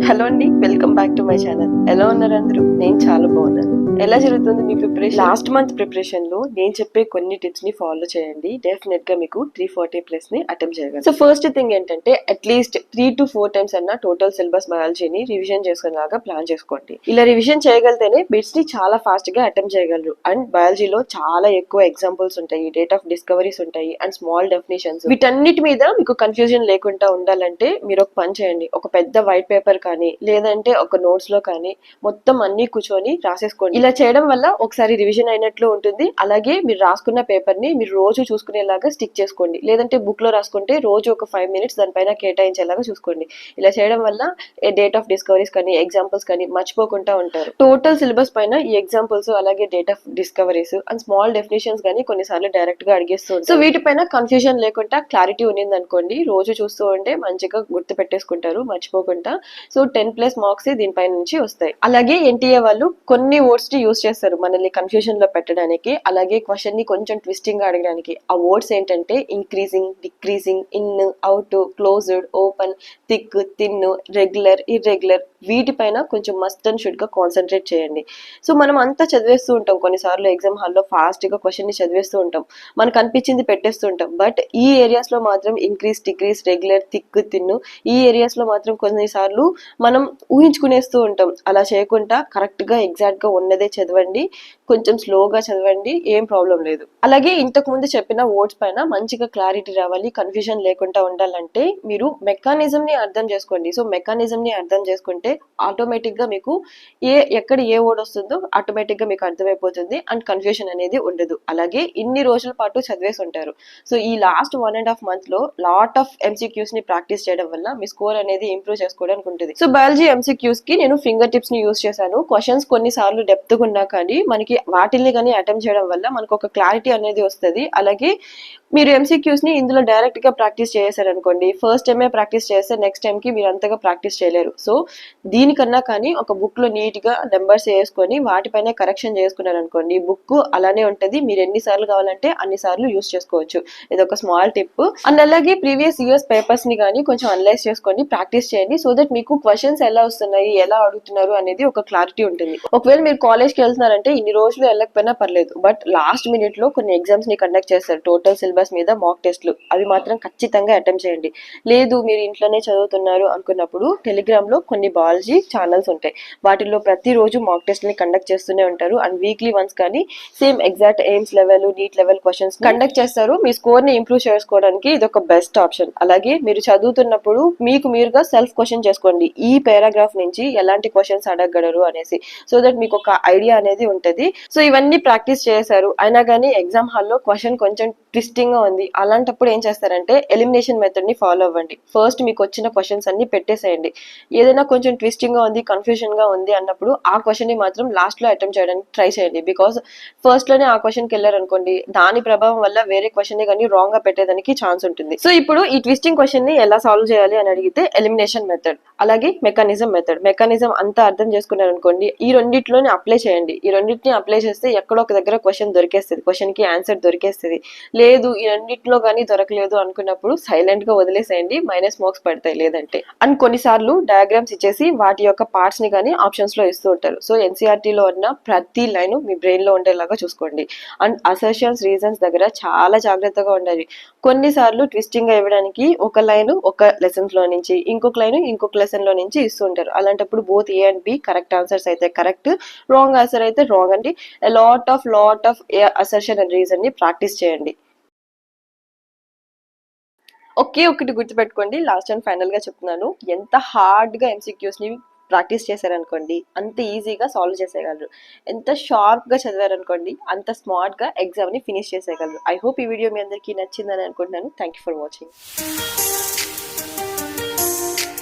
Hello అండి, welcome back to my channel. ఎలా ఉన్నారు అందరూ? నేను చాలా బాగున్నాను. ఎలా జరుగుతుంది మీ ప్రిపరేషన్? లాస్ట్ మంత్ ప్రిపరేషన్ లో నేను చెప్పే కొన్ని టిప్స్ ని ఫాలో చేయండి. డెఫినెట్ గా మీకు 340+ ని అటెంప్ట్ చేయగలరు. సో ఫస్ట్ థింగ్ ఏంటంటే అట్లీస్ట్ 3 to 4 టైమ్స్ అన్న టోటల్ సిలబస్ బయాలజీని రివిజన్ చేసుకునేలాగా ప్లాన్ చేసుకోండి. ఇలా రివిజన్ చేయగలితేనే బిట్స్ ని చాలా ఫాస్ట్ గా అటెంప్ట్ చేయగలరు. అండ్ బయాలజీలో చాలా ఎక్కువ ఎగ్జాంపుల్స్ ఉంటాయి, డేట్ ఆఫ్ డిస్కవరీస్ ఉంటాయి, అండ్ స్మాల్ డెఫినేషన్స్. వీటన్నిటి మీద మీకు కన్ఫ్యూజన్ లేకుండా ఉండాలంటే మీరు ఒక పని చేయండి. ఒక పెద్ద వైట్ పేపర్ కానీ లేదంటే ఒక నోట్స్ లో కానీ మొత్తం అన్ని కూర్చొని రాసేసుకోండి. ఇలా చేయడం వల్ల ఒకసారి రివిజన్ అయినట్లు ఉంటుంది. అలాగే మీరు రాసుకున్న పేపర్ ని మీరు రోజు చూసుకునేలాగా స్టిక్ చేసుకోండి. లేదంటే బుక్ లో రాసుకుంటే రోజు ఒక 5 minutes దానిపైన కేటాయించేలాగా చూసుకోండి. ఇలా చేయడం వల్ల డేట్ ఆఫ్ డిస్కవరీస్ కానీ ఎగ్జాంపుల్స్ కానీ మర్చిపోకుండా ఉంటారు. టోటల్ సిలబస్ పైన ఈ ఎగ్జాంపుల్స్ అలాగే date of discoveries and small definitions కానీ కొన్నిసార్లు డైరెక్ట్ గా అడిగేస్తుంది. సో వీటిపైన కన్ఫ్యూజన్ లేకుండా క్లారిటీ ఉన్నింది అనుకోండి, రోజు చూస్తూ ఉంటే మంచిగా గుర్తు పెట్టేసుకుంటారు మర్చిపోకుండా. సో 10+ మార్క్స్ దీనిపై నుంచి వస్తాయి. అలాగే ఎన్టీఏ వాళ్ళు కొన్ని వర్డ్స్ ని యూస్ చేస్తారు మనల్ని కన్ఫ్యూజన్ లో పెట్టడానికి, అలాగే క్వశ్చన్ ని కొంచెం ట్విస్టింగ్ గా అడగడానికి. ఆ వర్డ్స్ ఏంటంటే increasing, decreasing, in, out, closed, open, thick, thin, regular, irregular. వీటిపైన కొంచెం మస్ట్ అండ్ షుడ్ గా కాన్సన్ట్రేట్ చేయండి. సో మనం అంతా చదివేస్తూ ఉంటాం, కొన్నిసార్లు ఎగ్జామ్ హాల్లో ఫాస్ట్ గా క్వశ్చన్ ని చదివేస్తూ ఉంటాం, మనకు అనిపించింది పెట్టేస్తూ ఉంటాం. బట్ ఈ ఏరియాస్ లో మాత్రం increase, decrease, regular, thick, thin, ఈ ఏరియాస్ లో మాత్రం కొన్నిసార్లు మనం ఊహించుకునేస్తూ ఉంటాం. అలా చేయకుండా కరెక్ట్ గా ఎగ్జాక్ట్ గా ఉన్నదే చదవండి, కొంచెం స్లోగా చదవండి, ఏం ప్రాబ్లం లేదు. అలాగే ఇంతకు ముందు చెప్పిన వర్డ్స్ పైన మంచిగా క్లారిటీ రావాలి, కన్ఫ్యూజన్ లేకుండా ఉండాలంటే మీరు మెకానిజం ని అర్థం చేసుకోండి. సో మెకానిజం ని అర్థం చేసుకుంటే ఆటోమేటిక్ గా మీకు ఎక్కడ ఏ వర్డ్ వస్తుందో ఆటోమేటిక్ గా మీకు అర్థమైపోతుంది అండ్ కన్ఫ్యూజన్ అనేది ఉండదు. అలాగే ఇన్ని రోజుల పాటు చదివేసి ఉంటారు. సో ఈ లాస్ట్ 1.5 month లో లాట్ ఆఫ్ ఎంసీక్యూస్ ని ప్రాక్టీస్ చేయడం వల్ల మీ స్కోర్ అనేది ఇంప్రూవ్ చేసుకోవడానికి ఉంటుంది. సో బయాలజీ ఎంసీక్యూస్ కి నేను ఫింగర్ టిప్స్ ని యూస్ చేశాను. క్వశ్చన్స్ కొన్నిసార్లు డెప్త్ గా ఉన్నా కానీ మనకి వాటిల్ని కానీ అటెంప్ట్ చేయడం వల్ల మనకు ఒక క్లారిటీ అనేది వస్తుంది. అలాగే మీరు ఎంసీక్యూస్ ని ఇందులో డైరెక్ట్ గా ప్రాక్టీస్ చేశారనుకోండి, ఫస్ట్ టైమే ప్రాక్టీస్ చేస్తే నెక్స్ట్ టైం కి మీరు అంతగా ప్రాక్టీస్ చేయలేరు. సో దీనికన్నా కానీ ఒక బుక్ లో నీట్ గా నెంబర్స్ వేసుకొని వాటిపైన కరెక్షన్ చేసుకున్నారు అనుకోండి, బుక్ అలానే ఉంటది, మీరు ఎన్నిసార్లు కావాలంటే అన్ని సార్లు యూస్ చేసుకోవచ్చు. ఇది ఒక స్మాల్ టిప్. అండ్ అలాగే ప్రీవియస్ ఇయర్స్ పేపర్స్ ని కానీ కొంచెం అనలైజ్ చేసుకొని ప్రాక్టీస్ చేయండి. సో దట్ మీకు క్వశ్చన్స్ ఎలా వస్తున్నాయి, ఎలా అడుగుతున్నారు అనేది ఒక క్లారిటీ ఉంటుంది. ఒకవేళ మీరు కాలేజ్ కి వెళ్తున్నారంటే ఇన్ని రోజులు వెళ్ళకపోయినా పర్లేదు, బట్ లాస్ట్ మినిట్ లో కొన్ని ఎగ్జామ్స్ ని కండక్ట్ చేస్తారు టోటల్ సిలబస్ మీద మాక్ టెస్ట్లు. అవి మాత్రం ఖచ్చితంగా అటెంప్ట్ చేయండి. లేదు మీరు ఇంట్లోనే చదువుతున్నారు అనుకున్నప్పుడు టెలిగ్రామ్ లో కొన్ని బయాలజీ ఛానల్స్ ఉంటాయి, వాటిల్లో ప్రతిరోజు మాక్ టెస్ట్ ని కండక్ట్ చేస్తూనే ఉంటారు. అండ్ వీక్లీ వన్స్ కానీ same exact AIIMS level, NEET level questions conduct చేస్తారు. మీ స్కోర్ ని ఇంప్రూవ్ చేసుకోవడానికి ఇది ఒక బెస్ట్ ఆప్షన్. అలాగే మీరు చదువుతున్నప్పుడు మీకు మీరుగా సెల్ఫ్ క్వశ్చన్ చేసుకోండి, ఈ పారాగ్రాఫ్ నుంచి ఎలాంటి క్వశ్చన్స్ అడగగలరు అనేసి. సో దట్ మీకు ఒక ఐడియా అనేది ఉంటది. సో ఇవన్నీ ప్రాక్టీస్ చేశారు అయినా కానీ ఎగ్జామ్ హాల్లో క్వశ్చన్ కొంచెం ట్విస్టింగ్ గా ఉంది, అలాంటప్పుడు ఏం చేస్తారంటే ఎలిమినేషన్ మెథడ్ ని ఫాలో అవ్వండి. ఫస్ట్ మీకు వచ్చిన క్వశ్చన్స్ అన్ని పెట్టేసేయండి. ఏదైనా కొంచెం ట్విస్టింగ్ గా ఉంది, కన్ఫ్యూజన్ గా ఉంది అన్నప్పుడు ఆ క్వశ్చన్ ని మాత్రం లాస్ట్ లో అటెంప్ట్ చేయడానికి ట్రై చేయండి. బికాస్ ఫస్ట్ లోనే ఆ క్వశ్చన్ కి వెళ్ళారనుకోండి, దాని ప్రభావం వల్ల వేరే క్వశ్చన్ ని కానీ రాంగ్ గా పెట్టేదానికి ఛాన్స్ ఉంటుంది. సో ఇప్పుడు ఈ ట్విస్టింగ్ క్వశ్చన్ ని ఎలా సాల్వ్ చేయాలి అని అడిగితే ఎలిమినేషన్ మెథడ్, అలాగే మెకానిజం మెథడ్. మెకానిజం అంతా అర్థం చేసుకున్నారు అనుకోండి, ఈ రెండిట్లోనే అప్లై చేయండి. ఈ రెండింటిని అప్లై చేస్తే ఎక్కడో ఒక దగ్గర క్వశ్చన్ దొరికేస్తుంది, క్వశ్చన్ కి ఆన్సర్ దొరికేస్తుంది. లేదు ఈ రెండిట్లో కానీ దొరకలేదు అనుకున్నప్పుడు సైలెంట్ గా వదిలేసేయండి, మైనస్ మార్క్స్ పడతాయి లేదంటే. అండ్ కొన్నిసార్లు డయాగ్రామ్స్ ఇచ్చేసి వాటి యొక్క పార్ట్స్ ని కానీ ఆప్షన్స్ లో ఇస్తూ ఉంటారు. సో ఎన్సీఆర్టీ లో ఉన్న ప్రతి లైన్ మీ బ్రెయిన్ లో ఉండేలాగా చూసుకోండి. అండ్ అసర్షన్స్, రీజన్స్ దగ్గర చాలా జాగ్రత్తగా ఉండాలి. కొన్నిసార్లు ట్విస్టింగ్ గా ఇవ్వడానికి ఒక లైన్ ఒక లెసన్స్ లో నుంచి, ఇంకొక లైన్ ఇంకొక లెసన్ లో నుంచి ఇస్తూ ఉంటారు. అలాంటప్పుడు both A and B correct answers అయితే కరెక్ట్, రాంగ్ ఆన్సర్ అయితే రాంగ్ అండి. Lot of assertion and reason ని ప్రాక్టీస్ చేయండి. ఒకే ఒకటి గుర్తుపెట్టుకోండి, లాస్ట్ అండ్ ఫైనల్ గా చెప్తున్నాను, ఎంత హార్డ్ గా ఎంసీక్యూస్ ని ప్రాక్టీస్ చేశారనుకోండి అంత ఈజీగా సాల్వ్ చేసేయగలరు. ఎంత షార్ప్ గా చదివారనుకోండి అంత స్మార్ట్ గా ఎగ్జామ్ ని ఫినిష్ చేసేయగలరు. ఐ హోప్ ఈ వీడియో మీ అందరికీ నచ్చిందని అనుకుంటున్నాను. Thank you for watching.